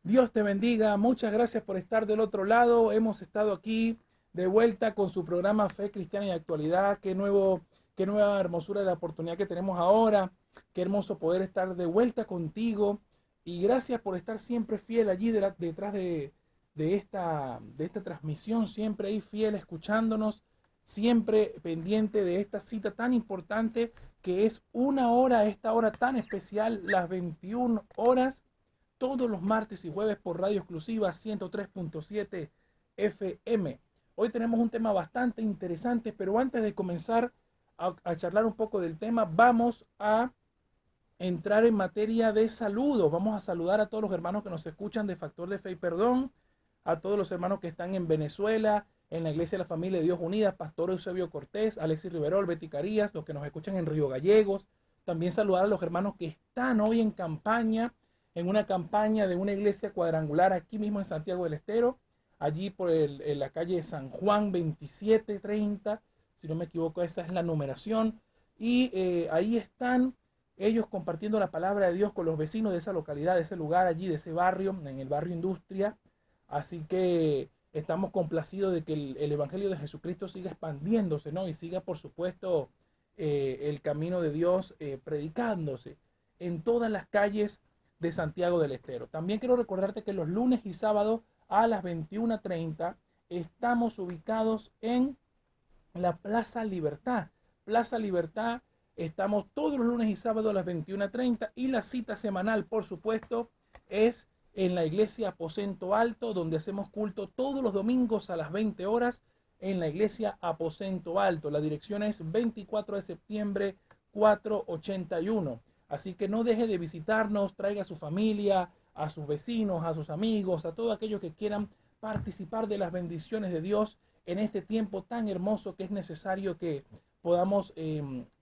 Dios te bendiga, muchas gracias por estar del otro lado. Hemos estado aquí de vuelta con su programa Fe Cristiana y Actualidad. Qué nueva hermosura de la oportunidad que tenemos ahora. Qué hermoso poder estar de vuelta contigo. Y gracias por estar siempre fiel allí detrás de esta transmisión, siempre ahí fiel escuchándonos, siempre pendiente de esta cita tan importante que es una hora, esta hora tan especial, las 21 horas todos los martes y jueves por Radio Exclusiva 103.7 FM. Hoy tenemos un tema bastante interesante, pero antes de comenzar a charlar un poco del tema, vamos a entrar en materia de saludos. Vamos a saludar a todos los hermanos que nos escuchan de Factor de Fe y Perdón, a todos los hermanos que están en Venezuela, en la Iglesia de la Familia de Dios Unida, Pastor Eusebio Cortés, Alexis Riverol, Betty Carías, los que nos escuchan en Río Gallegos. También saludar a los hermanos que están hoy en campaña, en una campaña de una iglesia cuadrangular aquí mismo en Santiago del Estero, allí en la calle San Juan 2730, si no me equivoco, esa es la numeración. Y ahí están ellos compartiendo la palabra de Dios con los vecinos de esa localidad, de ese lugar allí, de ese barrio, en el barrio Industria. Así que estamos complacidos de que el Evangelio de Jesucristo siga expandiéndose, ¿no? Y siga, por supuesto, el camino de Dios predicándose en todas las calles de Santiago del Estero. También quiero recordarte que los lunes y sábados a las 21:30 estamos ubicados en la Plaza Libertad. Plaza Libertad, estamos todos los lunes y sábados a las 21:30 y la cita semanal, por supuesto, es en la iglesia Aposento Alto, donde hacemos culto todos los domingos a las 20 horas en la iglesia Aposento Alto. La dirección es 24 de septiembre 481. Así que no deje de visitarnos, traiga a su familia, a sus vecinos, a sus amigos, a todos aquellos que quieran participar de las bendiciones de Dios en este tiempo tan hermoso que es necesario que podamos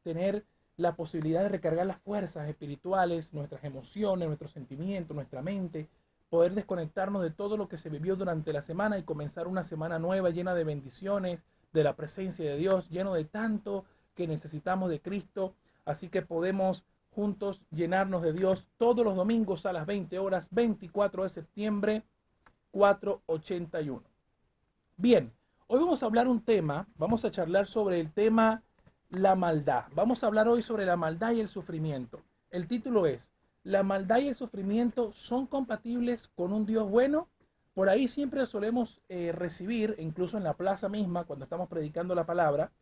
tener la posibilidad de recargar las fuerzas espirituales, nuestras emociones, nuestros sentimientos, nuestra mente, poder desconectarnos de todo lo que se vivió durante la semana y comenzar una semana nueva llena de bendiciones, de la presencia de Dios, lleno de tanto que necesitamos de Cristo. Así que podemos juntos llenarnos de Dios todos los domingos a las 20 horas, 24 de septiembre, 481. Bien, hoy vamos a hablar un tema, vamos a charlar sobre el tema la maldad. Vamos a hablar hoy sobre la maldad y el sufrimiento. El título es, ¿la maldad y el sufrimiento son compatibles con un Dios bueno? Por ahí siempre solemos recibir, incluso en la plaza misma, cuando estamos predicando la palabra,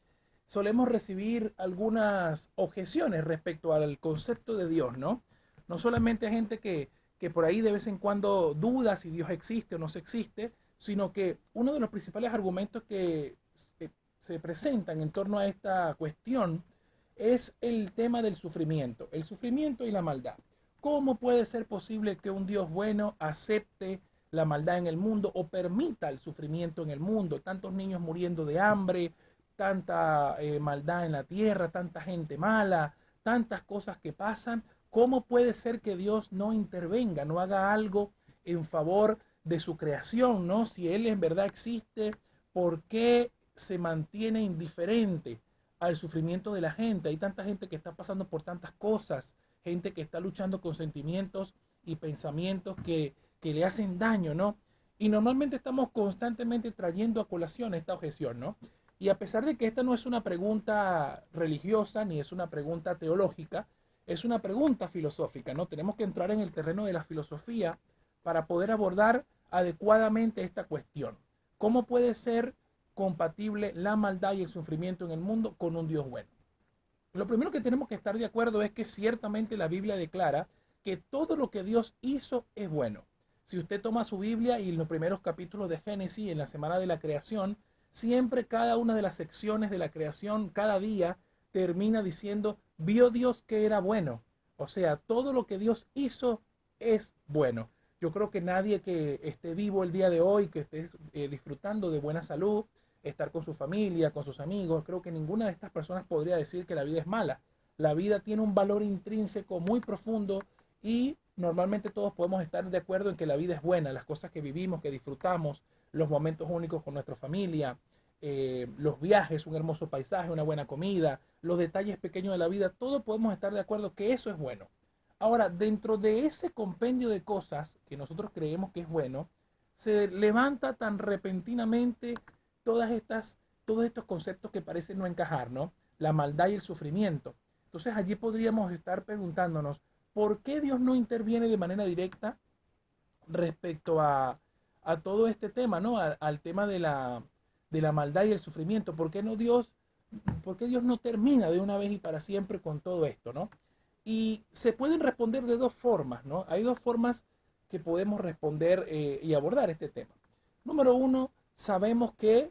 solemos recibir algunas objeciones respecto al concepto de Dios, ¿no? No solamente gente que por ahí de vez en cuando duda si Dios existe o no existe, sino que uno de los principales argumentos que se presentan en torno a esta cuestión es el tema del sufrimiento, el sufrimiento y la maldad. ¿Cómo puede ser posible que un Dios bueno acepte la maldad en el mundo o permita el sufrimiento en el mundo? Tantos niños muriendo de hambre, tanta maldad en la tierra, tanta gente mala, tantas cosas que pasan. ¿Cómo puede ser que Dios no intervenga, no haga algo en favor de su creación, ¿no? Si Él en verdad existe, ¿por qué se mantiene indiferente al sufrimiento de la gente? Hay tanta gente que está pasando por tantas cosas, gente que está luchando con sentimientos y pensamientos que le hacen daño, ¿no? Y normalmente estamos constantemente trayendo a colación esta objeción, ¿no? Y a pesar de que esta no es una pregunta religiosa ni es una pregunta teológica, es una pregunta filosófica, ¿no? Tenemos que entrar en el terreno de la filosofía para poder abordar adecuadamente esta cuestión. ¿Cómo puede ser compatible la maldad y el sufrimiento en el mundo con un Dios bueno? Lo primero que tenemos que estar de acuerdo es que ciertamente la Biblia declara que todo lo que Dios hizo es bueno. Si usted toma su Biblia y en los primeros capítulos de Génesis, en la semana de la creación, siempre cada una de las secciones de la creación, cada día, termina diciendo, vio Dios que era bueno. O sea, todo lo que Dios hizo es bueno. Yo creo que nadie que esté vivo el día de hoy, que esté disfrutando de buena salud, estar con su familia, con sus amigos, creo que ninguna de estas personas podría decir que la vida es mala. La vida tiene un valor intrínseco muy profundo y normalmente todos podemos estar de acuerdo en que la vida es buena, las cosas que vivimos, que disfrutamos, los momentos únicos con nuestra familia, los viajes, un hermoso paisaje, una buena comida, los detalles pequeños de la vida, todos podemos estar de acuerdo que eso es bueno. Ahora, dentro de ese compendio de cosas que nosotros creemos que es bueno, se levanta tan repentinamente todos estos conceptos que parecen no encajar, ¿no? La maldad y el sufrimiento. Entonces allí podríamos estar preguntándonos, ¿por qué Dios no interviene de manera directa respecto a todo este tema, ¿no? Al tema de la maldad y el sufrimiento. ¿Por qué Dios no termina de una vez y para siempre con todo esto, ¿no? Y se pueden responder de dos formas, ¿no? Hay dos formas que podemos responder y abordar este tema. Número uno, sabemos que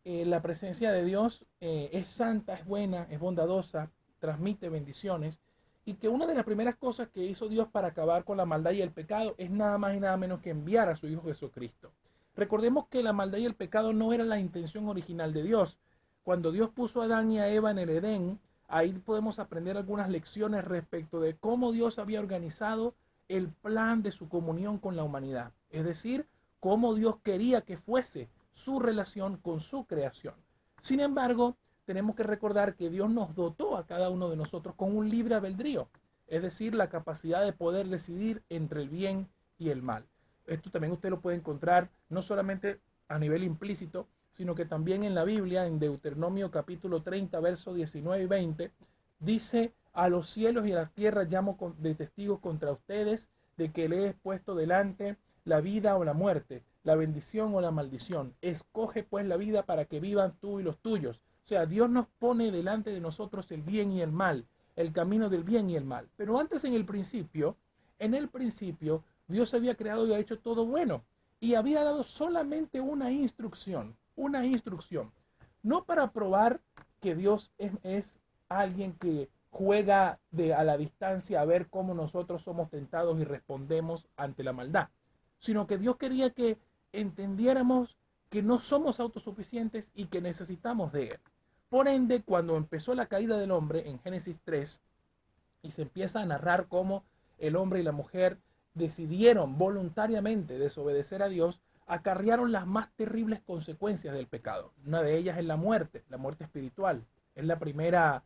la presencia de Dios es santa, es buena, es bondadosa, transmite bendiciones y que una de las primeras cosas que hizo Dios para acabar con la maldad y el pecado es nada más y nada menos que enviar a su Hijo Jesucristo. Recordemos que la maldad y el pecado no era la intención original de Dios. Cuando Dios puso a Adán y a Eva en el Edén, ahí podemos aprender algunas lecciones respecto de cómo Dios había organizado el plan de su comunión con la humanidad. Es decir, cómo Dios quería que fuese su relación con su creación. Sin embargo, tenemos que recordar que Dios nos dotó a cada uno de nosotros con un libre albedrío, es decir, la capacidad de poder decidir entre el bien y el mal. Esto también usted lo puede encontrar no solamente a nivel implícito, sino que también en la Biblia, en Deuteronomio capítulo 30, versos 19 y 20, dice: a los cielos y a la tierra llamo de testigos contra ustedes de que le he puesto delante la vida o la muerte, la bendición o la maldición. Escoge pues la vida para que vivan tú y los tuyos. O sea, Dios nos pone delante de nosotros el bien y el mal, el camino del bien y el mal. Pero antes en el principio, Dios había creado y ha hecho todo bueno. Y había dado solamente una instrucción, no para probar que Dios es alguien que juega a la distancia a ver cómo nosotros somos tentados y respondemos ante la maldad, sino que Dios quería que entendiéramos que no somos autosuficientes y que necesitamos de Él. Por ende, cuando empezó la caída del hombre en Génesis 3 y se empieza a narrar cómo el hombre y la mujer decidieron voluntariamente desobedecer a Dios, acarrearon las más terribles consecuencias del pecado. Una de ellas es la muerte espiritual. Es la primera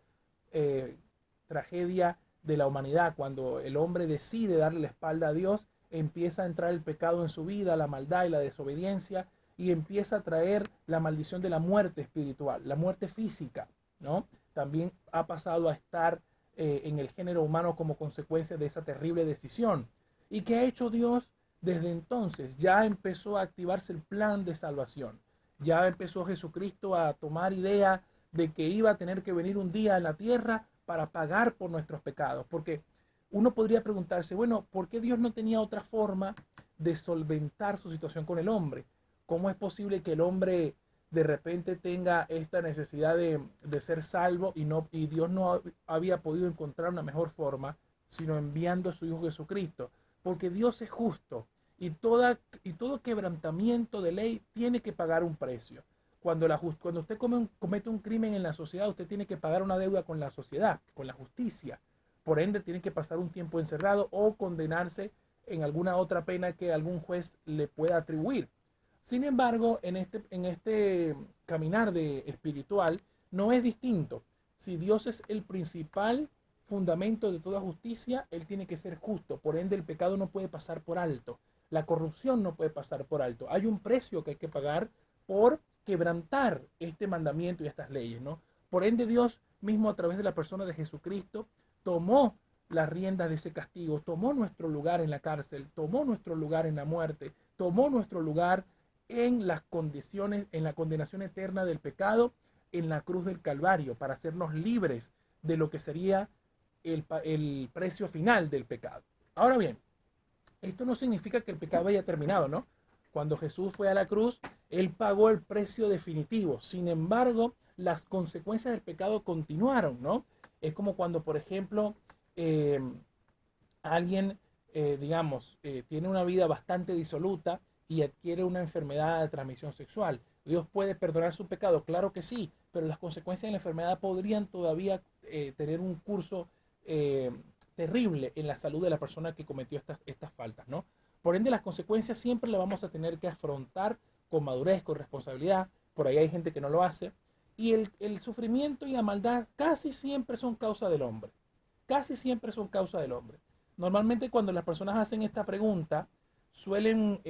tragedia de la humanidad. Cuando el hombre decide darle la espalda a Dios, empieza a entrar el pecado en su vida, la maldad y la desobediencia, y empieza a traer la maldición de la muerte espiritual, la muerte física, ¿no? También ha pasado a estar en el género humano como consecuencia de esa terrible decisión. ¿Y qué ha hecho Dios? Desde entonces ya empezó a activarse el plan de salvación. Ya empezó Jesucristo a tomar idea de que iba a tener que venir un día a la tierra para pagar por nuestros pecados. Porque uno podría preguntarse, bueno, ¿por qué Dios no tenía otra forma de solventar su situación con el hombre? ¿Cómo es posible que el hombre de repente tenga esta necesidad de ser salvo y Dios no había podido encontrar una mejor forma sino enviando a su Hijo Jesucristo? Porque Dios es justo y todo quebrantamiento de ley tiene que pagar un precio. Cuando usted comete un crimen en la sociedad, usted tiene que pagar una deuda con la sociedad, con la justicia. Por ende, tiene que pasar un tiempo encerrado o condenarse en alguna otra pena que algún juez le pueda atribuir. Sin embargo, en este caminar espiritual no es distinto. Si Dios es el principal fundamento de toda justicia, Él tiene que ser justo. Por ende, el pecado no puede pasar por alto. La corrupción no puede pasar por alto. Hay un precio que hay que pagar por quebrantar este mandamiento y estas leyes, ¿no? Por ende, Dios mismo, a través de la persona de Jesucristo, tomó las riendas de ese castigo, tomó nuestro lugar en la cárcel, tomó nuestro lugar en la muerte, tomó nuestro lugar en las condiciones, en la condenación eterna del pecado, en la cruz del Calvario, para hacernos libres de lo que sería el precio final del pecado. Ahora bien, esto no significa que el pecado haya terminado, ¿no? Cuando Jesús fue a la cruz, Él pagó el precio definitivo. Sin embargo, las consecuencias del pecado continuaron, ¿no? Es como cuando, por ejemplo, alguien, tiene una vida bastante disoluta y adquiere una enfermedad de transmisión sexual. ¿Dios puede perdonar su pecado? Claro que sí, pero las consecuencias de la enfermedad podrían todavía tener un curso terrible en la salud de la persona que cometió estas faltas, ¿no? Por ende, las consecuencias siempre las vamos a tener que afrontar con madurez, con responsabilidad. Por ahí hay gente que no lo hace. Y el sufrimiento y la maldad casi siempre son causa del hombre. Casi siempre son causa del hombre. Normalmente cuando las personas hacen esta pregunta, suelen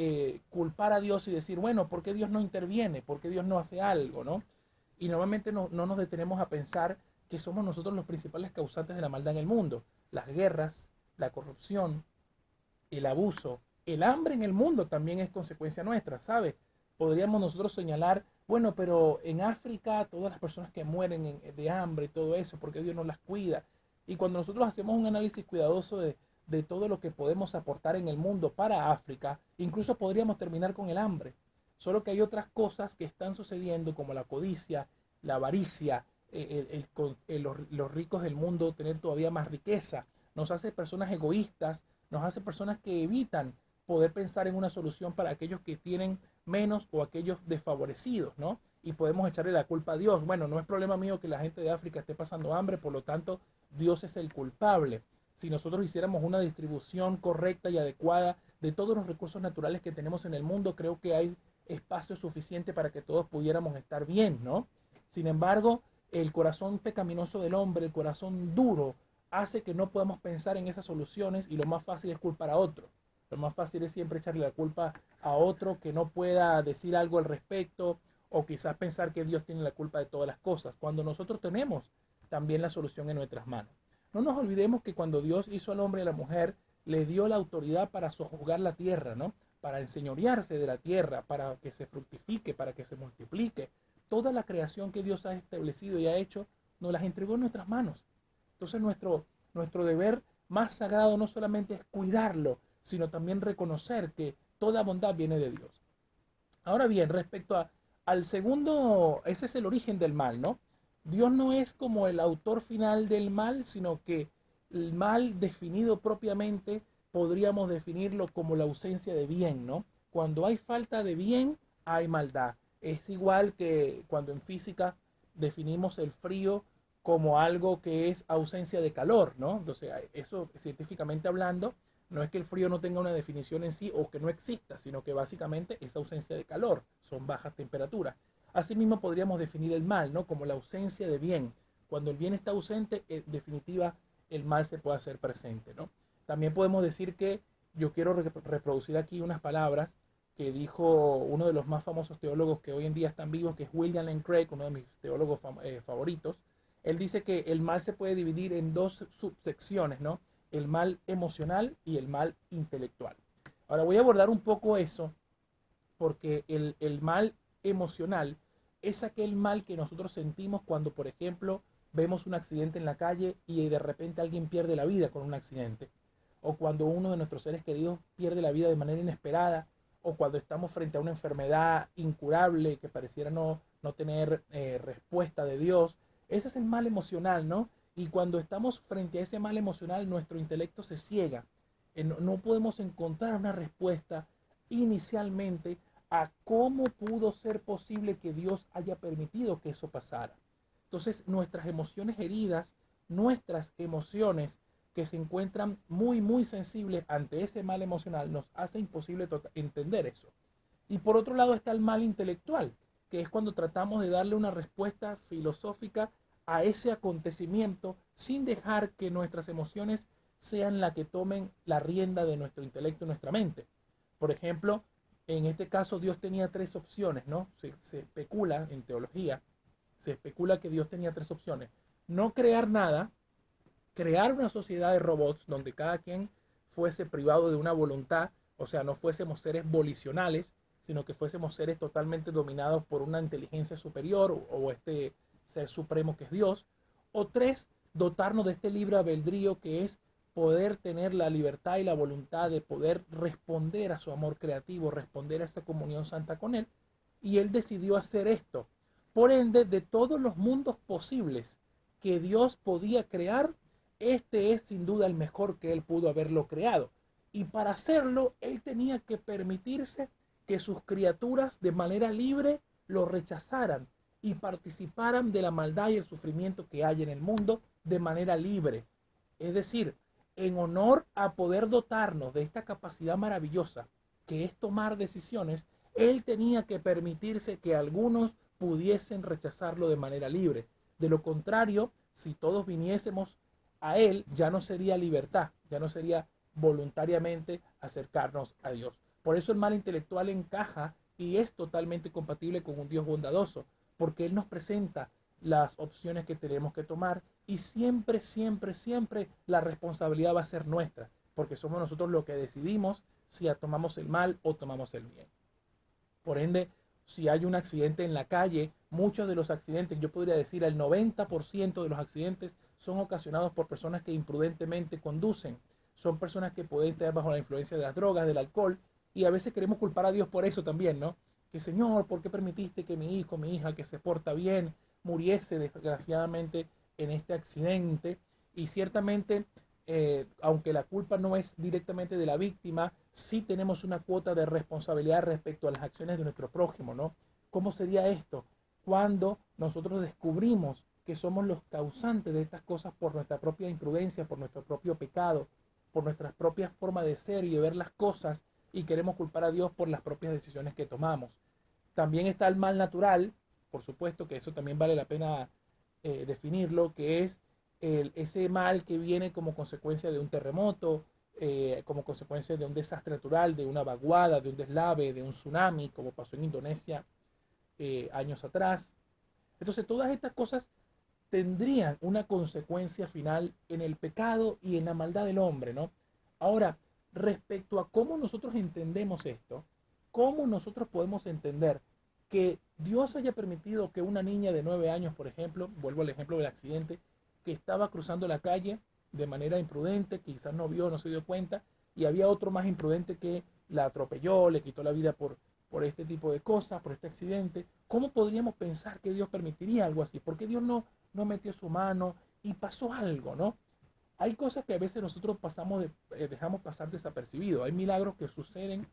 culpar a Dios y decir, bueno, ¿por qué Dios no interviene? ¿Por qué Dios no hace algo? ¿No? Y normalmente no nos detenemos a pensar que somos nosotros los principales causantes de la maldad en el mundo. Las guerras, la corrupción, el abuso, el hambre en el mundo también es consecuencia nuestra, ¿sabes? Podríamos nosotros señalar, bueno, pero en África todas las personas que mueren de hambre y todo eso, porque Dios no las cuida. Y cuando nosotros hacemos un análisis cuidadoso de todo lo que podemos aportar en el mundo para África, incluso podríamos terminar con el hambre. Solo que hay otras cosas que están sucediendo como la codicia, la avaricia, los ricos del mundo tener todavía más riqueza, nos hace personas egoístas, nos hace personas que evitan poder pensar en una solución para aquellos que tienen menos o aquellos desfavorecidos, ¿no? Y podemos echarle la culpa a Dios. Bueno, no es problema mío que la gente de África esté pasando hambre, por lo tanto, Dios es el culpable. Si nosotros hiciéramos una distribución correcta y adecuada de todos los recursos naturales que tenemos en el mundo, creo que hay espacio suficiente para que todos pudiéramos estar bien, ¿no? Sin embargo, el corazón pecaminoso del hombre, el corazón duro, hace que no podamos pensar en esas soluciones y lo más fácil es culpar a otro. Lo más fácil es siempre echarle la culpa a otro que no pueda decir algo al respecto o quizás pensar que Dios tiene la culpa de todas las cosas, cuando nosotros tenemos también la solución en nuestras manos. No nos olvidemos que cuando Dios hizo al hombre y a la mujer, le dio la autoridad para sojuzgar la tierra, ¿no? Para enseñorearse de la tierra, para que se fructifique, para que se multiplique. Toda la creación que Dios ha establecido y ha hecho, nos las entregó en nuestras manos. Entonces nuestro deber más sagrado no solamente es cuidarlo, sino también reconocer que toda bondad viene de Dios. Ahora bien, al segundo, ese es el origen del mal, ¿no? Dios no es como el autor final del mal, sino que el mal definido propiamente podríamos definirlo como la ausencia de bien, ¿no? Cuando hay falta de bien, hay maldad. Es igual que cuando en física definimos el frío como algo que es ausencia de calor, ¿no? Entonces, eso científicamente hablando, no es que el frío no tenga una definición en sí o que no exista, sino que básicamente es ausencia de calor, son bajas temperaturas. Asimismo podríamos definir el mal, ¿no? Como la ausencia de bien. Cuando el bien está ausente, en definitiva, el mal se puede hacer presente, ¿no? También podemos decir que yo quiero reproducir aquí unas palabras que dijo uno de los más famosos teólogos que hoy en día están vivos, que es William Lane Craig, uno de mis teólogos favoritos. Él dice que el mal se puede dividir en dos subsecciones, ¿no? El mal emocional y el mal intelectual. Ahora voy a abordar un poco eso, porque el mal emocional es aquel mal que nosotros sentimos cuando, por ejemplo, vemos un accidente en la calle y de repente alguien pierde la vida con un accidente, o cuando uno de nuestros seres queridos pierde la vida de manera inesperada, o cuando estamos frente a una enfermedad incurable que pareciera no tener respuesta de Dios. Ese es el mal emocional, ¿no? Y cuando estamos frente a ese mal emocional, nuestro intelecto se ciega. No podemos encontrar una respuesta inicialmente a cómo pudo ser posible que Dios haya permitido que eso pasara. Entonces, nuestras emociones heridas, nuestras emociones que se encuentran muy sensibles ante ese mal emocional, nos hace imposible entender eso. Y por otro lado está el mal intelectual, que es cuando tratamos de darle una respuesta filosófica a ese acontecimiento sin dejar que nuestras emociones sean las que tomen la rienda de nuestro intelecto y nuestra mente. Por ejemplo, en este caso Dios tenía tres opciones, ¿no? Se especula en teología, se especula que Dios tenía tres opciones. No crear nada, crear una sociedad de robots donde cada quien fuese privado de una voluntad, o sea, no fuésemos seres volicionales, sino que fuésemos seres totalmente dominados por una inteligencia superior o este ser supremo que es Dios. O tres, dotarnos de este libre albedrío que es poder tener la libertad y la voluntad de poder responder a su amor creativo, responder a esta comunión santa con Él. Y Él decidió hacer esto. Por ende, de todos los mundos posibles que Dios podía crear, este es sin duda el mejor que Él pudo haberlo creado. Y para hacerlo, Él tenía que permitirse que sus criaturas de manera libre lo rechazaran y participaran de la maldad y el sufrimiento que hay en el mundo de manera libre. Es decir, en honor a poder dotarnos de esta capacidad maravillosa que es tomar decisiones, Él tenía que permitirse que algunos pudiesen rechazarlo de manera libre. De lo contrario, si todos viniésemos a Él, ya no sería libertad, ya no sería voluntariamente acercarnos a Dios. Por eso el mal intelectual encaja y es totalmente compatible con un Dios bondadoso, porque Él nos presenta las opciones que tenemos que tomar y siempre, siempre, siempre la responsabilidad va a ser nuestra, porque somos nosotros los que decidimos si tomamos el mal o tomamos el bien. Por ende, si hay un accidente en la calle, muchos de los accidentes, yo podría decir el 90% de los accidentes son ocasionados por personas que imprudentemente conducen. Son personas que pueden estar bajo la influencia de las drogas, del alcohol, y a veces queremos culpar a Dios por eso también, ¿no? Que Señor, ¿por qué permitiste que mi hijo, mi hija, que se porta bien, muriese desgraciadamente en este accidente? Y ciertamente aunque la culpa no es directamente de la víctima, sí tenemos una cuota de responsabilidad respecto a las acciones de nuestro prójimo, ¿no? ¿Cómo sería esto? Cuando nosotros descubrimos que somos los causantes de estas cosas por nuestra propia imprudencia, por nuestro propio pecado, por nuestras propias formas de ser y de ver las cosas, y queremos culpar a Dios por las propias decisiones que tomamos. También está el mal natural, por supuesto que eso también vale la pena definirlo, que es ese mal que viene como consecuencia de un terremoto, como consecuencia de un desastre natural, de una vaguada, de un deslave, de un tsunami, como pasó en Indonesia años atrás. Entonces todas estas cosas tendrían una consecuencia final en el pecado y en la maldad del hombre, ¿no? Ahora, respecto a cómo nosotros entendemos esto, cómo nosotros podemos entender que Dios haya permitido que una niña de 9 años, por ejemplo, vuelvo al ejemplo del accidente, que estaba cruzando la calle de manera imprudente, quizás no vio, no se dio cuenta, y había otro más imprudente que la atropelló, le quitó la vida por este tipo de cosas, por este accidente. ¿Cómo podríamos pensar que Dios permitiría algo así? ¿Por qué Dios no metió su mano y pasó algo, no? Hay cosas que a veces nosotros dejamos pasar desapercibido. Hay milagros que suceden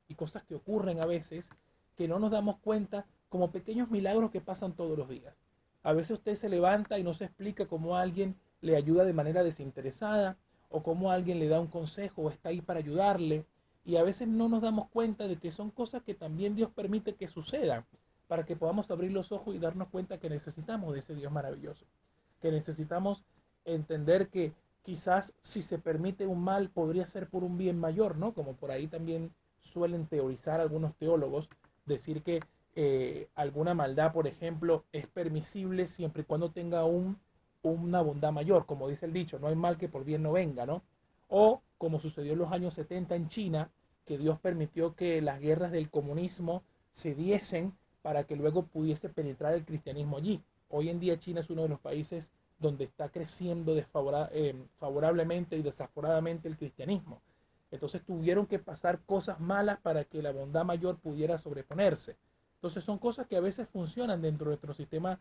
y cosas que ocurren a veces que no nos damos cuenta, como pequeños milagros que pasan todos los días. A veces usted se levanta y no se explica cómo alguien le ayuda de manera desinteresada o cómo alguien le da un consejo o está ahí para ayudarle. Y a veces no nos damos cuenta de que son cosas que también Dios permite que sucedan para que podamos abrir los ojos y darnos cuenta que necesitamos de ese Dios maravilloso. Que necesitamos entender que quizás si se permite un mal podría ser por un bien mayor, ¿no? Como por ahí también suelen teorizar algunos teólogos, decir que alguna maldad, por ejemplo, es permisible siempre y cuando tenga una bondad mayor, como dice el dicho, no hay mal que por bien no venga, ¿no? O como sucedió en los años 70 en China, que Dios permitió que las guerras del comunismo se diesen para que luego pudiese penetrar el cristianismo allí. Hoy en día China es uno de los países donde está creciendo favorablemente y desaforadamente el cristianismo. Entonces tuvieron que pasar cosas malas para que la bondad mayor pudiera sobreponerse. Entonces son cosas que a veces funcionan dentro de nuestro sistema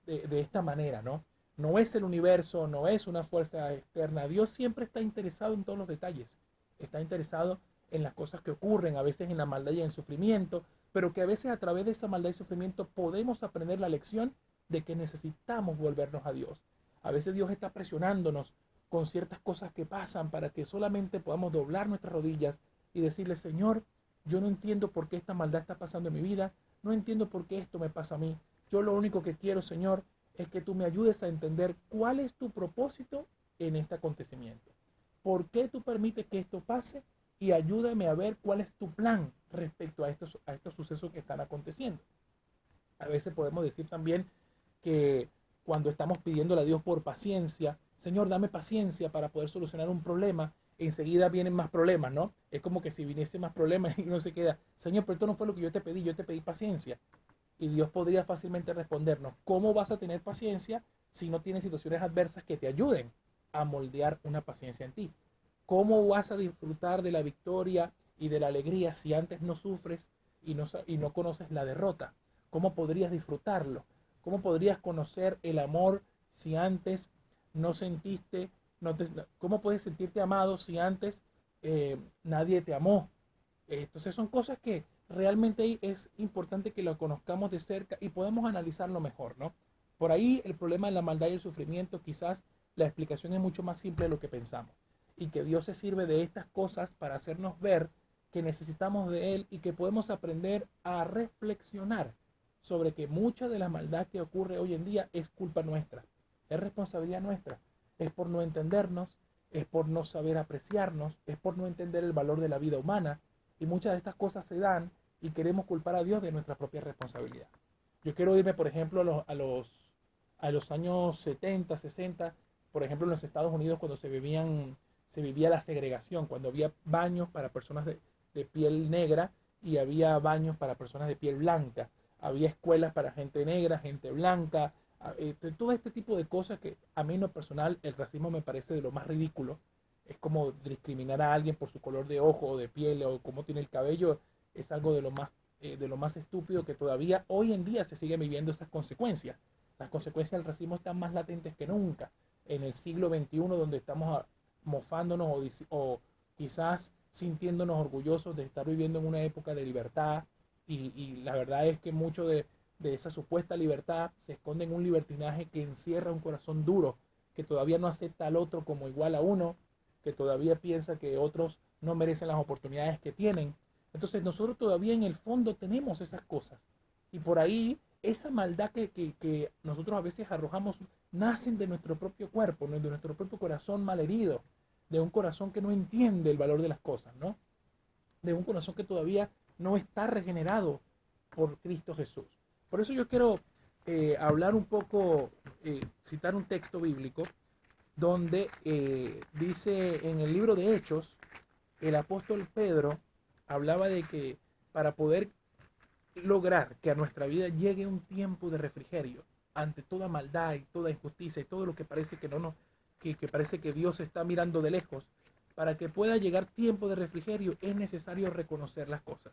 de esta manera, ¿no? No es el universo, no es una fuerza externa. Dios siempre está interesado en todos los detalles. Está interesado en las cosas que ocurren, a veces en la maldad y en el sufrimiento, pero que a veces a través de esa maldad y sufrimiento podemos aprender la lección de que necesitamos volvernos a Dios. A veces Dios está presionándonos con ciertas cosas que pasan para que solamente podamos doblar nuestras rodillas y decirle, Señor, yo no entiendo por qué esta maldad está pasando en mi vida, no entiendo por qué esto me pasa a mí. Yo lo único que quiero, Señor, es que tú me ayudes a entender cuál es tu propósito en este acontecimiento. ¿Por qué tú permites que esto pase? Y ayúdame a ver cuál es tu plan respecto a estos sucesos que están aconteciendo. A veces podemos decir también que cuando estamos pidiéndole a Dios por paciencia, Señor, dame paciencia para poder solucionar un problema, enseguida vienen más problemas, ¿no? Es como que si viniese más problemas y no se queda, Señor, pero esto no fue lo que yo te pedí paciencia. Y Dios podría fácilmente respondernos, ¿cómo vas a tener paciencia si no tienes situaciones adversas que te ayuden a moldear una paciencia en ti? ¿Cómo vas a disfrutar de la victoria y de la alegría si antes no sufres y no conoces la derrota? ¿Cómo podrías disfrutarlo? ¿Cómo podrías conocer el amor si antes no sentiste, cómo puedes sentirte amado si antes nadie te amó? Entonces son cosas que realmente es importante que lo conozcamos de cerca y podamos analizarlo mejor, ¿no? Por ahí el problema de la maldad y el sufrimiento, quizás la explicación es mucho más simple de lo que pensamos. Y que Dios se sirve de estas cosas para hacernos ver que necesitamos de Él y que podemos aprender a reflexionar sobre que mucha de la maldad que ocurre hoy en día es culpa nuestra, es responsabilidad nuestra, es por no entendernos, es por no saber apreciarnos, es por no entender el valor de la vida humana. Y muchas de estas cosas se dan y queremos culpar a Dios de nuestra propia responsabilidad. Yo quiero irme, por ejemplo, a los años 70, 60, por ejemplo, en los Estados Unidos, cuando se vivía la segregación, cuando había baños para personas de piel negra y había baños para personas de piel blanca. Había escuelas para gente negra, gente blanca, todo este tipo de cosas que a mí en lo personal el racismo me parece de lo más ridículo. Es como discriminar a alguien por su color de ojo o de piel o cómo tiene el cabello. Es algo de lo más estúpido que todavía hoy en día se sigue viviendo esas consecuencias. Las consecuencias del racismo están más latentes que nunca en el siglo XXI, donde estamos mofándonos o quizás sintiéndonos orgullosos de estar viviendo en una época de libertad y la verdad es que mucho de esa supuesta libertad se esconde en un libertinaje que encierra un corazón duro, que todavía no acepta al otro como igual a uno, que todavía piensa que otros no merecen las oportunidades que tienen. Entonces nosotros todavía en el fondo tenemos esas cosas y por ahí esa maldad que nosotros a veces arrojamos nacen de nuestro propio cuerpo, de nuestro propio corazón malherido, de un corazón que no entiende el valor de las cosas, ¿no? De un corazón que todavía no está regenerado por Cristo Jesús. Por eso yo quiero hablar un poco, citar un texto bíblico donde dice en el libro de Hechos, el apóstol Pedro hablaba de que para poder lograr que a nuestra vida llegue un tiempo de refrigerio ante toda maldad y toda injusticia y todo lo que parece que no nos, que parece que Dios está mirando de lejos, para que pueda llegar tiempo de refrigerio es necesario reconocer las cosas.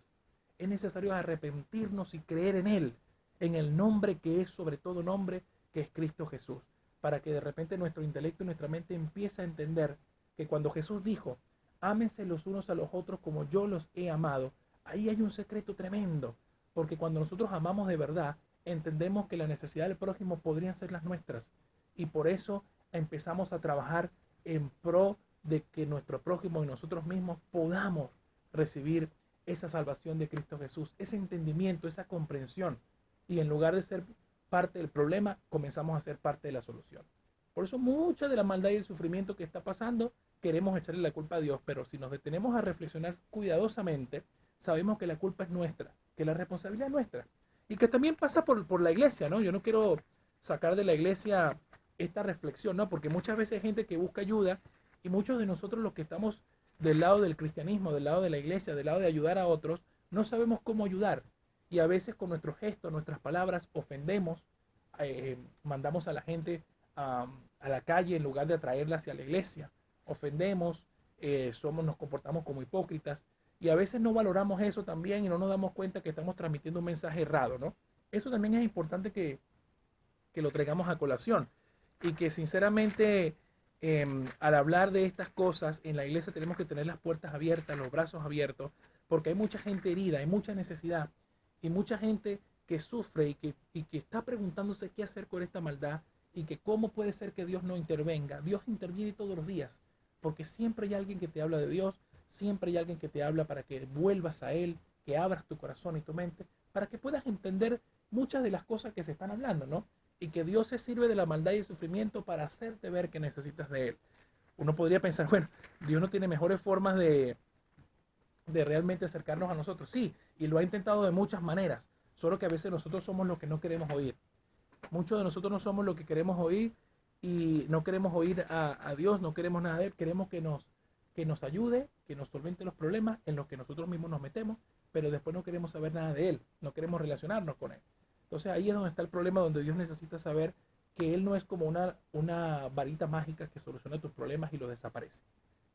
Es necesario arrepentirnos y creer en Él, en el nombre que es sobre todo nombre, que es Cristo Jesús, para que de repente nuestro intelecto y nuestra mente empiece a entender que cuando Jesús dijo, ámense los unos a los otros como yo los he amado, ahí hay un secreto tremendo, porque cuando nosotros amamos de verdad, entendemos que la necesidad del prójimo podrían ser las nuestras, y por eso empezamos a trabajar en pro de que nuestro prójimo y nosotros mismos podamos recibir esa salvación de Cristo Jesús, ese entendimiento, esa comprensión. Y en lugar de ser parte del problema, comenzamos a ser parte de la solución. Por eso mucha de la maldad y el sufrimiento que está pasando, queremos echarle la culpa a Dios, pero si nos detenemos a reflexionar cuidadosamente, sabemos que la culpa es nuestra, que la responsabilidad es nuestra. Y que también pasa por la iglesia, ¿no? Yo no quiero sacar de la iglesia esta reflexión, ¿no? Porque muchas veces hay gente que busca ayuda y muchos de nosotros los que estamos del lado del cristianismo, del lado de la iglesia, del lado de ayudar a otros, no sabemos cómo ayudar. Y a veces con nuestros gestos, nuestras palabras, ofendemos, mandamos a la gente a la calle en lugar de atraerla hacia la iglesia. Ofendemos, nos comportamos como hipócritas y a veces no valoramos eso también y no nos damos cuenta que estamos transmitiendo un mensaje errado, ¿no? Eso también es importante que lo traigamos a colación y que sinceramente al hablar de estas cosas en la iglesia tenemos que tener las puertas abiertas, los brazos abiertos, porque hay mucha gente herida, hay mucha necesidad y mucha gente que sufre y que está preguntándose qué hacer con esta maldad y que cómo puede ser que Dios no intervenga. Dios interviene todos los días, porque siempre hay alguien que te habla de Dios, siempre hay alguien que te habla para que vuelvas a Él, que abras tu corazón y tu mente, para que puedas entender muchas de las cosas que se están hablando, ¿no? Y que Dios se sirve de la maldad y el sufrimiento para hacerte ver que necesitas de Él. Uno podría pensar, bueno, Dios no tiene mejores formas de realmente acercarnos a nosotros. Sí, y lo ha intentado de muchas maneras, solo que a veces nosotros somos los que no queremos oír. Muchos de nosotros no somos lo que queremos oír y no queremos oír a Dios, no queremos nada de Él, queremos que nos ayude, que nos solvente los problemas en los que nosotros mismos nos metemos, pero después no queremos saber nada de Él, no queremos relacionarnos con Él. Entonces ahí es donde está el problema, donde Dios necesita saber que Él no es como una varita mágica que soluciona tus problemas y los desaparece.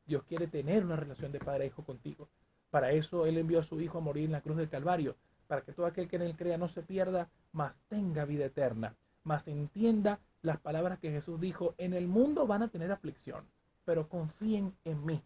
Dios quiere tener una relación de padre a hijo contigo. Para eso Él envió a su Hijo a morir en la cruz del Calvario, para que todo aquel que en Él crea no se pierda, mas tenga vida eterna, mas entienda las palabras que Jesús dijo, en el mundo van a tener aflicción, pero confíen en mí.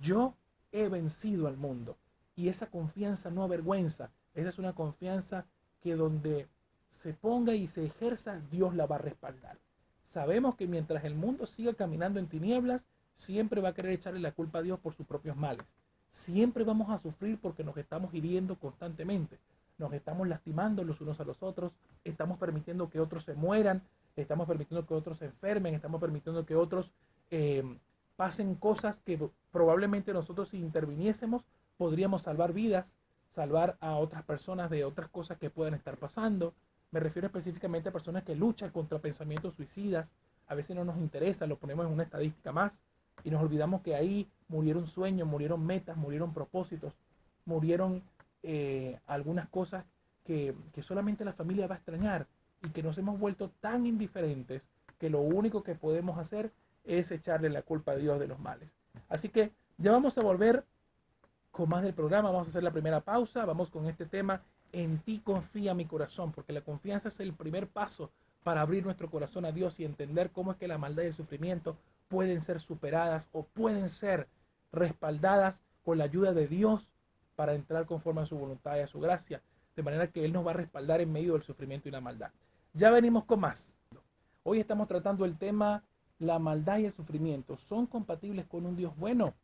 Yo he vencido al mundo. Y esa confianza no avergüenza. Esa es una confianza que donde se ponga y se ejerza, Dios la va a respaldar. Sabemos que mientras el mundo siga caminando en tinieblas, siempre va a querer echarle la culpa a Dios por sus propios males. Siempre vamos a sufrir porque nos estamos hiriendo constantemente. Nos estamos lastimando los unos a los otros, estamos permitiendo que otros se mueran, estamos permitiendo que otros se enfermen, estamos permitiendo que otros pasen cosas que probablemente nosotros, si interviniésemos, podríamos salvar vidas, salvar a otras personas de otras cosas que puedan estar pasando. Me refiero específicamente a personas que luchan contra pensamientos suicidas. A veces no nos interesa, lo ponemos en una estadística más y nos olvidamos que ahí murieron sueños, murieron metas, murieron propósitos, murieron algunas cosas que solamente la familia va a extrañar, y que nos hemos vuelto tan indiferentes que lo único que podemos hacer es echarle la culpa a Dios de los males. Así que ya vamos a volver con más del programa. Vamos a hacer la primera pausa. Vamos con este tema: en ti confía mi corazón, porque la confianza es el primer paso para abrir nuestro corazón a Dios y entender cómo es que la maldad y el sufrimiento pueden ser superadas o pueden ser respaldadas con la ayuda de Dios para entrar conforme a su voluntad y a su gracia, de manera que Él nos va a respaldar en medio del sufrimiento y la maldad. Ya venimos con más. Hoy estamos tratando el tema: la maldad y el sufrimiento ¿son compatibles con un Dios bueno?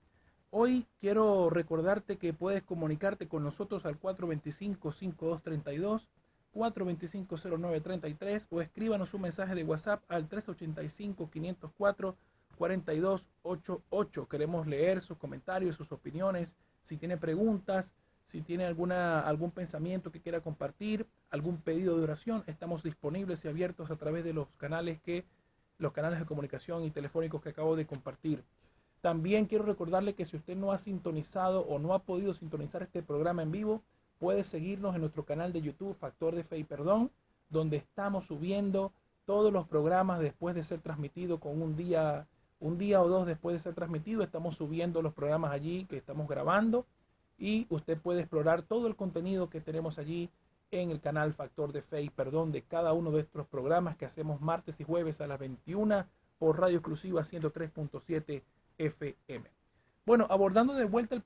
Hoy quiero recordarte que puedes comunicarte con nosotros al 425-5232, 425-0933, o escríbanos un mensaje de WhatsApp al 385-504-4288. Queremos leer sus comentarios, sus opiniones. Si tiene preguntas, si tiene algún pensamiento que quiera compartir, algún pedido de oración, estamos disponibles y abiertos a través de los canales de comunicación y telefónicos que acabo de compartir. También quiero recordarle que si usted no ha sintonizado o no ha podido sintonizar este programa en vivo, puede seguirnos en nuestro canal de YouTube, Factor de Fe y Perdón, donde estamos subiendo todos los programas después de ser transmitido, con un día o dos después de ser transmitido. Estamos subiendo los programas allí que estamos grabando, y usted puede explorar todo el contenido que tenemos allí en el canal Factor de Fe y Perdón de cada uno de estos programas que hacemos martes y jueves a las 21 por Radio Exclusiva 103.7 FM. Bueno, abordando de vuelta el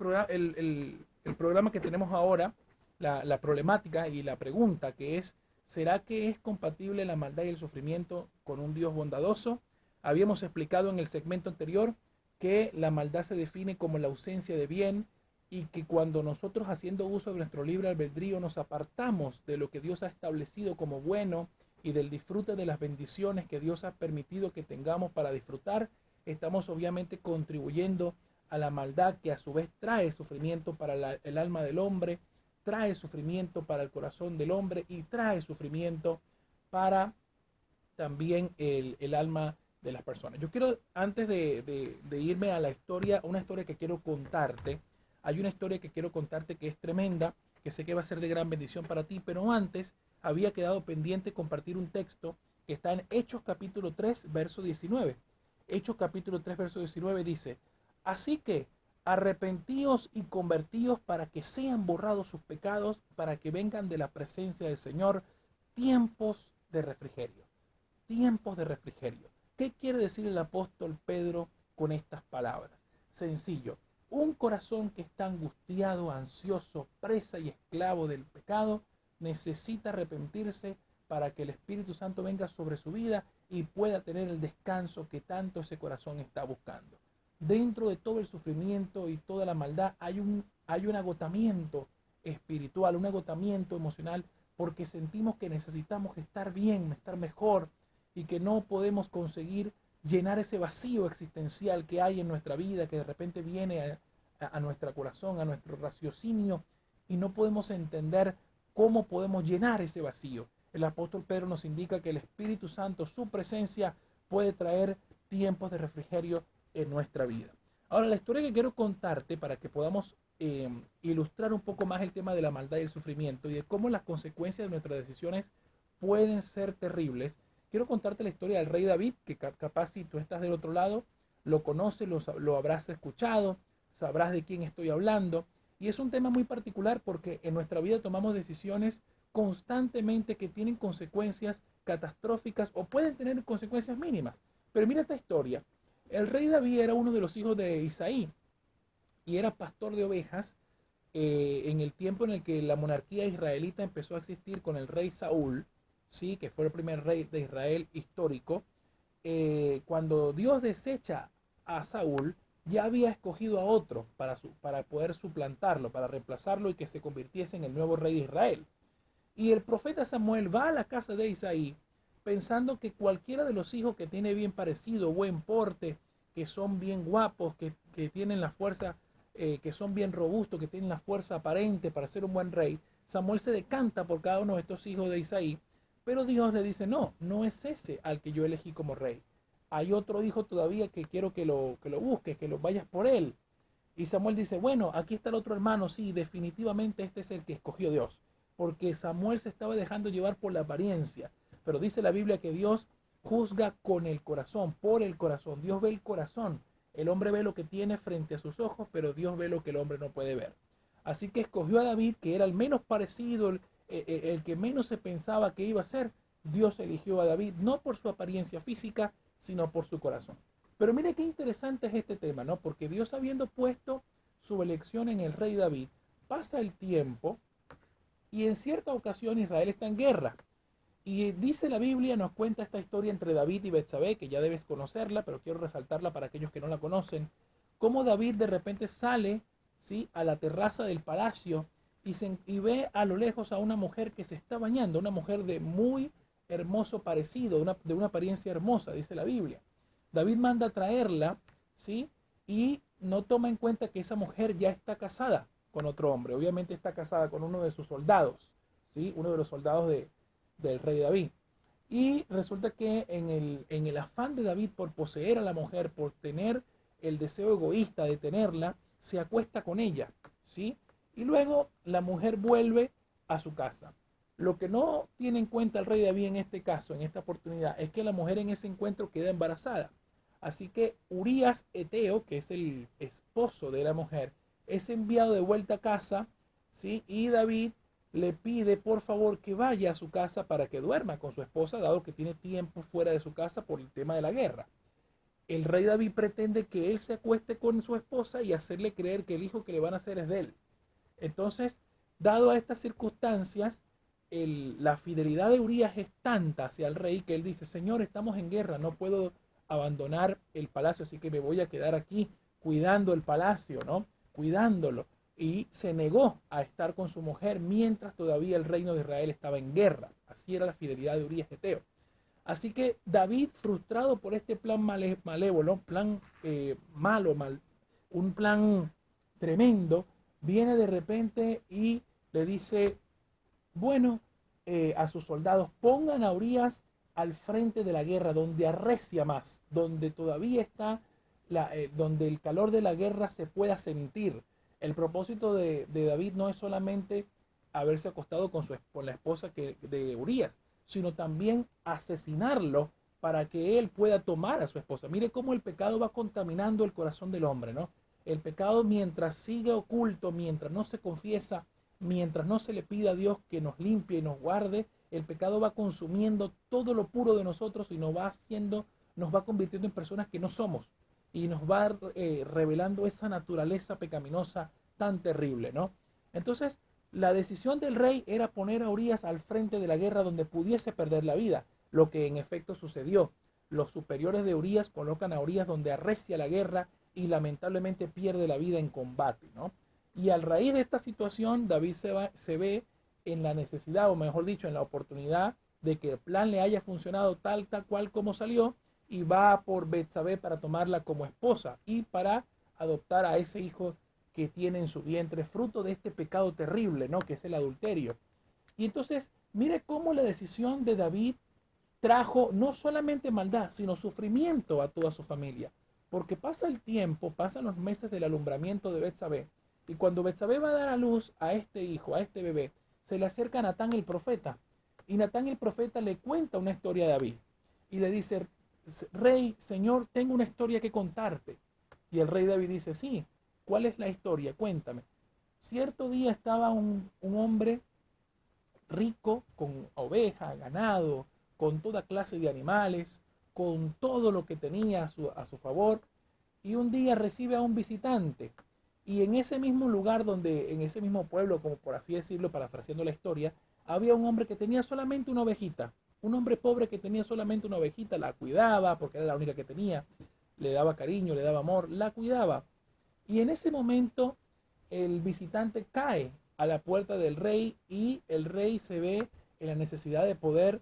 programa que tenemos ahora, la problemática y la pregunta, que es: ¿será que es compatible la maldad y el sufrimiento con un Dios bondadoso? Habíamos explicado en el segmento anterior que la maldad se define como la ausencia de bien, y que cuando nosotros, haciendo uso de nuestro libre albedrío, nos apartamos de lo que Dios ha establecido como bueno y del disfrute de las bendiciones que Dios ha permitido que tengamos para disfrutar, estamos obviamente contribuyendo a la maldad, que a su vez trae sufrimiento para el alma del hombre, trae sufrimiento para el corazón del hombre y trae sufrimiento para también el alma de las personas. Yo quiero, antes de irme a la historia, una historia que quiero contarte. Hay una historia que quiero contarte que es tremenda, que sé que va a ser de gran bendición para ti, pero antes había quedado pendiente compartir un texto que está en Hechos capítulo 3, verso 19. Hechos capítulo 3, verso 19 dice: así que arrepentíos y convertíos para que sean borrados sus pecados, para que vengan de la presencia del Señor tiempos de refrigerio. Tiempos de refrigerio. ¿Qué quiere decir el apóstol Pedro con estas palabras? Sencillo. Un corazón que está angustiado, ansioso, presa y esclavo del pecado, necesita arrepentirse para que el Espíritu Santo venga sobre su vida y pueda tener el descanso que tanto ese corazón está buscando. Dentro de todo el sufrimiento y toda la maldad hay un agotamiento espiritual, un agotamiento emocional, porque sentimos que necesitamos estar bien, estar mejor, y que no podemos conseguir llenar ese vacío existencial que hay en nuestra vida, que de repente viene a nuestro corazón, a nuestro raciocinio, y no podemos entender cómo podemos llenar ese vacío. El apóstol Pedro nos indica que el Espíritu Santo, su presencia, puede traer tiempos de refrigerio en nuestra vida. Ahora, la historia que quiero contarte, para que podamos ilustrar un poco más el tema de la maldad y el sufrimiento, y de cómo las consecuencias de nuestras decisiones pueden ser terribles, quiero contarte la historia del rey David, que capaz, si tú estás del otro lado, lo conoces, lo habrás escuchado, sabrás de quién estoy hablando. Y es un tema muy particular porque en nuestra vida tomamos decisiones constantemente que tienen consecuencias catastróficas o pueden tener consecuencias mínimas. Pero mira esta historia. El rey David era uno de los hijos de Isaí y era pastor de ovejas en el tiempo en el que la monarquía israelita empezó a existir con el rey Saúl, ¿sí? Que fue el primer rey de Israel histórico. Cuando Dios desecha a Saúl, ya había escogido a otro para poder suplantarlo, para reemplazarlo y que se convirtiese en el nuevo rey de Israel. Y el profeta Samuel va a la casa de Isaí pensando que cualquiera de los hijos que tiene bien parecido, buen porte, que son bien guapos, que tienen la fuerza, que son bien robustos, que tienen la fuerza aparente para ser un buen rey, Samuel se decanta por cada uno de estos hijos de Isaí, pero Dios le dice, no, no es ese al que yo elegí como rey. Hay otro hijo todavía que quiero que lo busques, que lo vayas por él. Y Samuel dice, bueno, aquí está el otro hermano, sí, definitivamente este es el que escogió Dios, porque Samuel se estaba dejando llevar por la apariencia, pero dice la Biblia que Dios juzga con el corazón, por el corazón. Dios ve el corazón. El hombre ve lo que tiene frente a sus ojos, pero Dios ve lo que el hombre no puede ver. Así que escogió a David, que era el menos parecido, el que menos se pensaba que iba a ser. Dios eligió a David no por su apariencia física, sino por su corazón. Pero mire qué interesante es este tema, ¿no? Porque Dios, habiendo puesto su elección en el rey David, pasa el tiempo y en cierta ocasión Israel está en guerra. Y dice la Biblia, nos cuenta esta historia entre David y Betsabé, que ya debes conocerla, pero quiero resaltarla para aquellos que no la conocen, cómo David de repente sale, ¿sí?, a la terraza del palacio y ve a lo lejos a una mujer que se está bañando, una mujer de muy hermoso parecido, de una apariencia hermosa, dice la Biblia. David manda a traerla, ¿sí?, y no toma en cuenta que esa mujer ya está casada con otro hombre, obviamente está casada con uno de sus soldados, ¿sí?, uno de los soldados del rey David. Y resulta que en el afán de David por poseer a la mujer, por tener el deseo egoísta de tenerla, se acuesta con ella, ¿sí? Y luego la mujer vuelve a su casa. Lo que no tiene en cuenta el rey David en este caso, en esta oportunidad, es que la mujer en ese encuentro queda embarazada. Así que Urías Eteo, que es el esposo de la mujer, es enviado de vuelta a casa, ¿sí? Y David le pide por favor que vaya a su casa para que duerma con su esposa, dado que tiene tiempo fuera de su casa por el tema de la guerra. El rey David pretende que él se acueste con su esposa y hacerle creer que el hijo que le van a hacer es de él. Entonces, dado a estas circunstancias, la fidelidad de Urías es tanta hacia el rey que él dice, Señor, estamos en guerra, no puedo abandonar el palacio, así que me voy a quedar aquí cuidando el palacio, ¿no? Cuidándolo. Y se negó a estar con su mujer mientras todavía el reino de Israel estaba en guerra. Así era la fidelidad de Urías Eteo. Así que David, frustrado por este plan malévolo, plan un plan tremendo, viene de repente y le dice, bueno, a sus soldados, pongan a Urías al frente de la guerra, donde arrecia más, donde todavía está, donde el calor de la guerra se pueda sentir. El propósito de David no es solamente haberse acostado con la esposa de Urías, sino también asesinarlo para que él pueda tomar a su esposa. Mire cómo el pecado va contaminando el corazón del hombre, ¿no? El pecado, mientras sigue oculto, mientras no se confiesa, mientras no se le pide a Dios que nos limpie y nos guarde, el pecado va consumiendo todo lo puro de nosotros y nos va convirtiendo en personas que no somos y nos va revelando esa naturaleza pecaminosa tan terrible, ¿no? Entonces, la decisión del rey era poner a Urías al frente de la guerra donde pudiese perder la vida, lo que en efecto sucedió. Los superiores de Urías colocan a Urías donde arrecia la guerra y lamentablemente pierde la vida en combate, ¿no? Y al raíz de esta situación, David se ve en la necesidad, o mejor dicho, en la oportunidad de que el plan le haya funcionado tal cual como salió, y va por Betsabé para tomarla como esposa y para adoptar a ese hijo que tiene en su vientre, fruto de este pecado terrible, ¿no?, que es el adulterio. Y entonces, mire cómo la decisión de David trajo no solamente maldad, sino sufrimiento a toda su familia. Porque pasa el tiempo, pasan los meses del alumbramiento de Betsabé, y cuando Betsabé va a dar a luz a este hijo, a este bebé, se le acerca a Natán el profeta. Y Natán el profeta le cuenta una historia a David. Y le dice, rey, señor, tengo una historia que contarte. Y el rey David dice, sí, ¿cuál es la historia? Cuéntame. Cierto día estaba un hombre rico, con ovejas, ganado, con toda clase de animales, con todo lo que tenía a su favor, y un día recibe a un visitante. Y en ese mismo lugar en ese mismo pueblo, como por así decirlo, parafraseando la historia, había un hombre que tenía solamente una ovejita. Un hombre pobre que tenía solamente una ovejita, la cuidaba porque era la única que tenía, le daba cariño, le daba amor, la cuidaba. Y en ese momento el visitante cae a la puerta del rey y el rey se ve en la necesidad de poder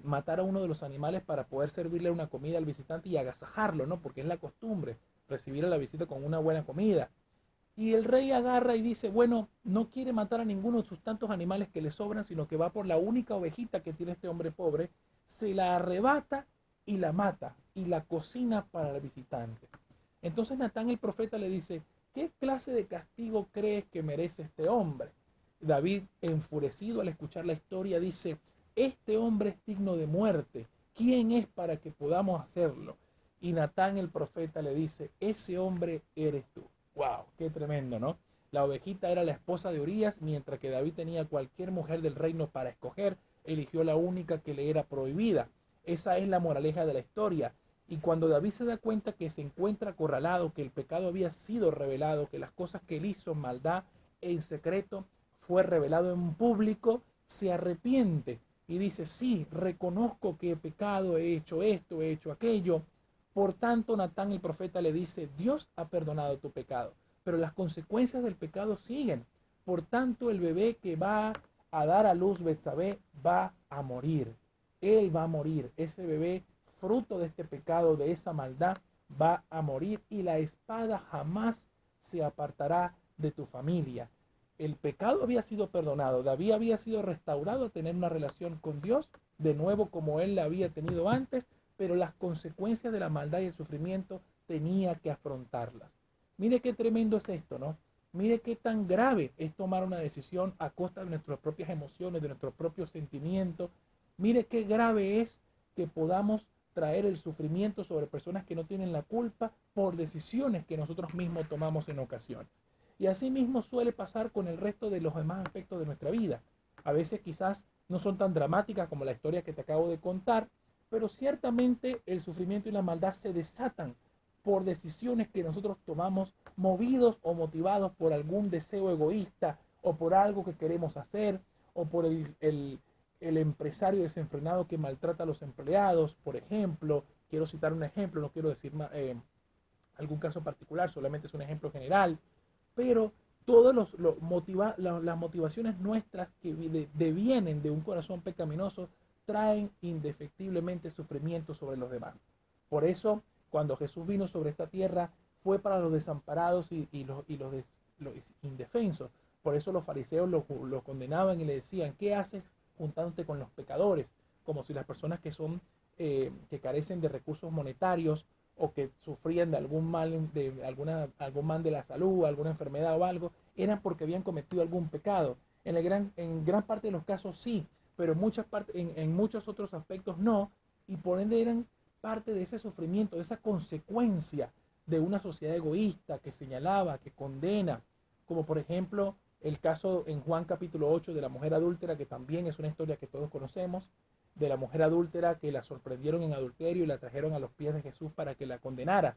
matar a uno de los animales para poder servirle una comida al visitante y agasajarlo, ¿no? Porque es la costumbre, recibir a la visita con una buena comida. Y el rey agarra y dice, bueno, no quiere matar a ninguno de sus tantos animales que le sobran, sino que va por la única ovejita que tiene este hombre pobre, se la arrebata y la mata y la cocina para el visitante. Entonces Natán el profeta le dice, ¿qué clase de castigo crees que merece este hombre? David, enfurecido al escuchar la historia, dice, este hombre es digno de muerte. ¿Quién es para que podamos hacerlo? Y Natán el profeta le dice, ese hombre eres tú. ¡Wow! ¡Qué tremendo!, ¿no? La ovejita era la esposa de Urías, mientras que David tenía cualquier mujer del reino para escoger, eligió la única que le era prohibida. Esa es la moraleja de la historia. Y cuando David se da cuenta que se encuentra acorralado, que el pecado había sido revelado, que las cosas que él hizo, maldad en secreto, fue revelado en público, se arrepiente y dice, sí, reconozco que he pecado, he hecho esto, he hecho aquello. Por tanto, Natán el profeta le dice, Dios ha perdonado tu pecado, pero las consecuencias del pecado siguen. Por tanto, el bebé que va a dar a luz Betsabé va a morir. Él va a morir. Ese bebé, fruto de este pecado, de esa maldad, va a morir y la espada jamás se apartará de tu familia. El pecado había sido perdonado. David había sido restaurado a tener una relación con Dios, de nuevo como él la había tenido antes, pero las consecuencias de la maldad y el sufrimiento tenía que afrontarlas. Mire qué tremendo es esto, ¿no? Mire qué tan grave es tomar una decisión a costa de nuestras propias emociones, de nuestros propios sentimientos. Mire qué grave es que podamos traer el sufrimiento sobre personas que no tienen la culpa por decisiones que nosotros mismos tomamos en ocasiones. Y así mismo suele pasar con el resto de los demás aspectos de nuestra vida. A veces quizás no son tan dramáticas como la historia que te acabo de contar, pero ciertamente el sufrimiento y la maldad se desatan por decisiones que nosotros tomamos movidos o motivados por algún deseo egoísta o por algo que queremos hacer o por el empresario desenfrenado que maltrata a los empleados, por ejemplo. Quiero citar un ejemplo, no quiero decir algún caso particular, solamente es un ejemplo general, pero todas las motivaciones nuestras que devienen de un corazón pecaminoso traen indefectiblemente sufrimiento sobre los demás. Por eso, cuando Jesús vino sobre esta tierra, fue para los desamparados y los indefensos. Por eso los fariseos lo condenaban y le decían, ¿qué haces juntándote con los pecadores? Como si las personas que son que carecen de recursos monetarios o que sufrían de algún mal, algún mal de la salud, alguna enfermedad o algo, eran porque habían cometido algún pecado. En gran parte de los casos sí, pero en muchos otros aspectos no, y por ende eran parte de ese sufrimiento, de esa consecuencia de una sociedad egoísta que señalaba, que condena, como por ejemplo el caso en Juan capítulo 8 de la mujer adúltera, que también es una historia que todos conocemos, de la mujer adúltera que la sorprendieron en adulterio y la trajeron a los pies de Jesús para que la condenara.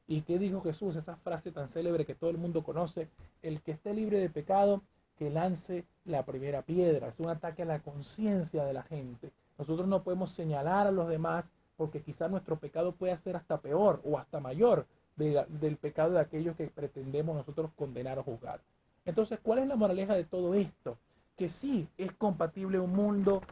¿Y qué dijo Jesús? Esa frase tan célebre que todo el mundo conoce, el que esté libre de pecado, que lance la primera piedra. Es un ataque a la conciencia de la gente. Nosotros no podemos señalar a los demás porque quizás nuestro pecado pueda ser hasta peor o hasta mayor del pecado de aquellos que pretendemos nosotros condenar o juzgar. Entonces, ¿cuál es la moraleja de todo esto? Que sí es compatible un mundo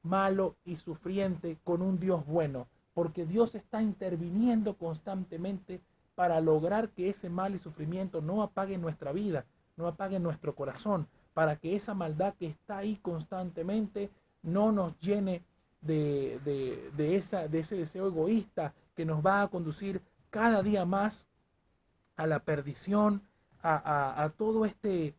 malo y sufriente con un Dios bueno, porque Dios está interviniendo constantemente para lograr que ese mal y sufrimiento no apague nuestra vida, no apague nuestro corazón, para que esa maldad que está ahí constantemente no nos llene de ese deseo egoísta que nos va a conducir cada día más a la perdición, a todo este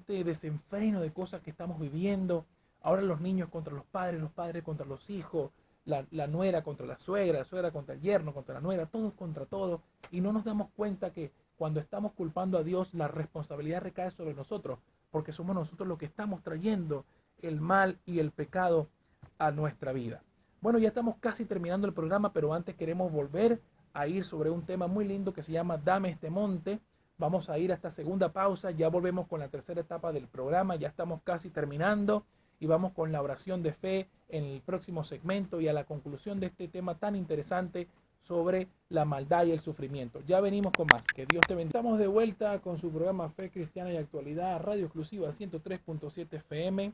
desenfreno de cosas que estamos viviendo. Ahora los niños contra los padres contra los hijos, la nuera contra la suegra contra el yerno, contra la nuera, todos contra todos. Y no nos damos cuenta que cuando estamos culpando a Dios, la responsabilidad recae sobre nosotros, porque somos nosotros los que estamos trayendo el mal y el pecado a nuestra vida. Bueno, ya estamos casi terminando el programa, pero antes queremos volver a ir sobre un tema muy lindo que se llama Dame este monte. Vamos a ir a esta segunda pausa, ya volvemos con la tercera etapa del programa, ya estamos casi terminando y vamos con la oración de fe en el próximo segmento y a la conclusión de este tema tan interesante sobre la maldad y el sufrimiento. Ya venimos con más. Que Dios te bendiga. Estamos de vuelta con su programa Fe Cristiana y Actualidad, Radio Exclusiva 103.7 FM.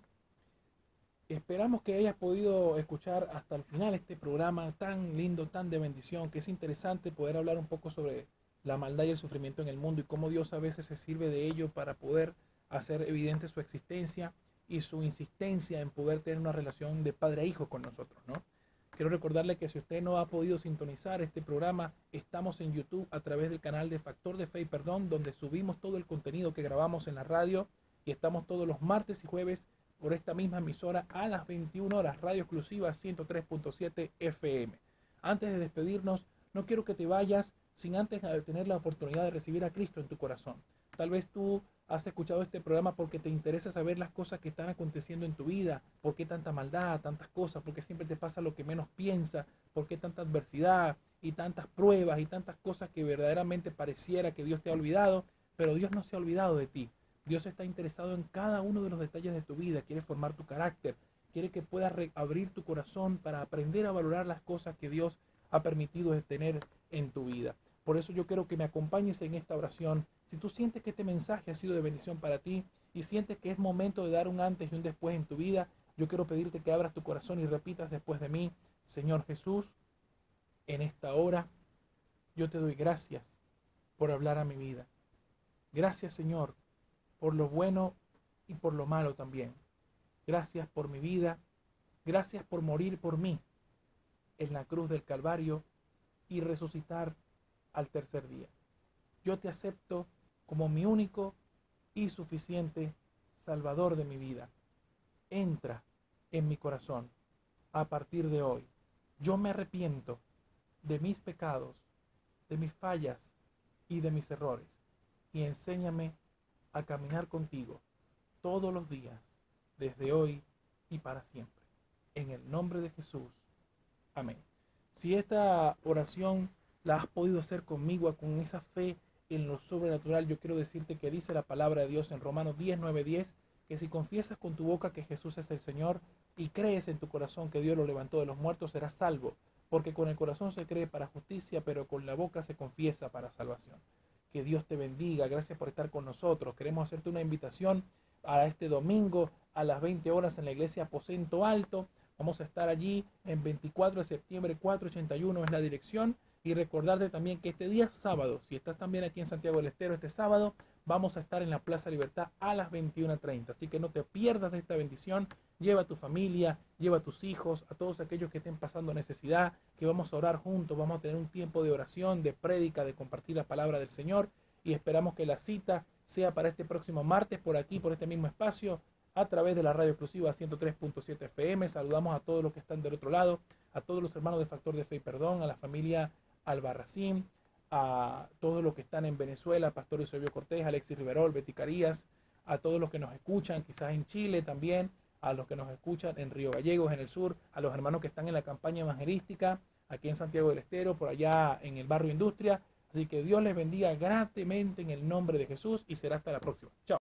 Esperamos que hayas podido escuchar hasta el final este programa tan lindo, tan de bendición, que es interesante poder hablar un poco sobre la maldad y el sufrimiento en el mundo y cómo Dios a veces se sirve de ello para poder hacer evidente su existencia y su insistencia en poder tener una relación de padre a hijo con nosotros, ¿no? Quiero recordarle que si usted no ha podido sintonizar este programa, estamos en YouTube a través del canal de Factor de Fe y Perdón, donde subimos todo el contenido que grabamos en la radio y estamos todos los martes y jueves por esta misma emisora a las 21 horas, radio exclusiva 103.7 FM. Antes de despedirnos, no quiero que te vayas sin antes tener la oportunidad de recibir a Cristo en tu corazón. Tal vez tú has escuchado este programa porque te interesa saber las cosas que están aconteciendo en tu vida, por qué tanta maldad, tantas cosas, por qué siempre te pasa lo que menos piensas, por qué tanta adversidad y tantas pruebas y tantas cosas que verdaderamente pareciera que Dios te ha olvidado, pero Dios no se ha olvidado de ti. Dios está interesado en cada uno de los detalles de tu vida, quiere formar tu carácter, quiere que puedas abrir tu corazón para aprender a valorar las cosas que Dios ha permitido tener en tu vida. Por eso yo quiero que me acompañes en esta oración. Si tú sientes que este mensaje ha sido de bendición para ti y sientes que es momento de dar un antes y un después en tu vida, yo quiero pedirte que abras tu corazón y repitas después de mí: Señor Jesús, en esta hora yo te doy gracias por hablar a mi vida. Gracias, Señor, por lo bueno y por lo malo también. Gracias por mi vida. Gracias por morir por mí en la cruz del Calvario y resucitar al tercer día. Yo te acepto como mi único y suficiente Salvador de mi vida. Entra en mi corazón a partir de hoy. Yo me arrepiento de mis pecados, de mis fallas y de mis errores, y enséñame a caminar contigo todos los días, desde hoy y para siempre. En el nombre de Jesús. Amén. Si esta oración la has podido hacer conmigo, con esa fe en lo sobrenatural, yo quiero decirte que dice la palabra de Dios en Romanos 10, 9, 10, que si confiesas con tu boca que Jesús es el Señor y crees en tu corazón que Dios lo levantó de los muertos, serás salvo, porque con el corazón se cree para justicia, pero con la boca se confiesa para salvación. Que Dios te bendiga, gracias por estar con nosotros. Queremos hacerte una invitación a este domingo a las 20 horas en la iglesia Aposento Alto. Vamos a estar allí en 24 de septiembre, 481 es la dirección. Y recordarte también que este día sábado, si estás también aquí en Santiago del Estero, este sábado vamos a estar en la Plaza Libertad a las 21:30. Así que no te pierdas de esta bendición. Lleva a tu familia, lleva a tus hijos, a todos aquellos que estén pasando necesidad, que vamos a orar juntos, vamos a tener un tiempo de oración, de prédica, de compartir la palabra del Señor. Y esperamos que la cita sea para este próximo martes por aquí, por este mismo espacio, a través de la radio exclusiva 103.7 FM. Saludamos a todos los que están del otro lado, a todos los hermanos de Factor de Fe y Perdón, a la familia Albarracín, a todos los que están en Venezuela, Pastor Eusebio Cortés, Alexis Riverol, Betty Carías, a todos los que nos escuchan, quizás en Chile también, a los que nos escuchan en Río Gallegos, en el sur, a los hermanos que están en la campaña evangelística, aquí en Santiago del Estero, por allá en el barrio Industria. Así que Dios les bendiga grandemente en el nombre de Jesús y será hasta la próxima. Chao.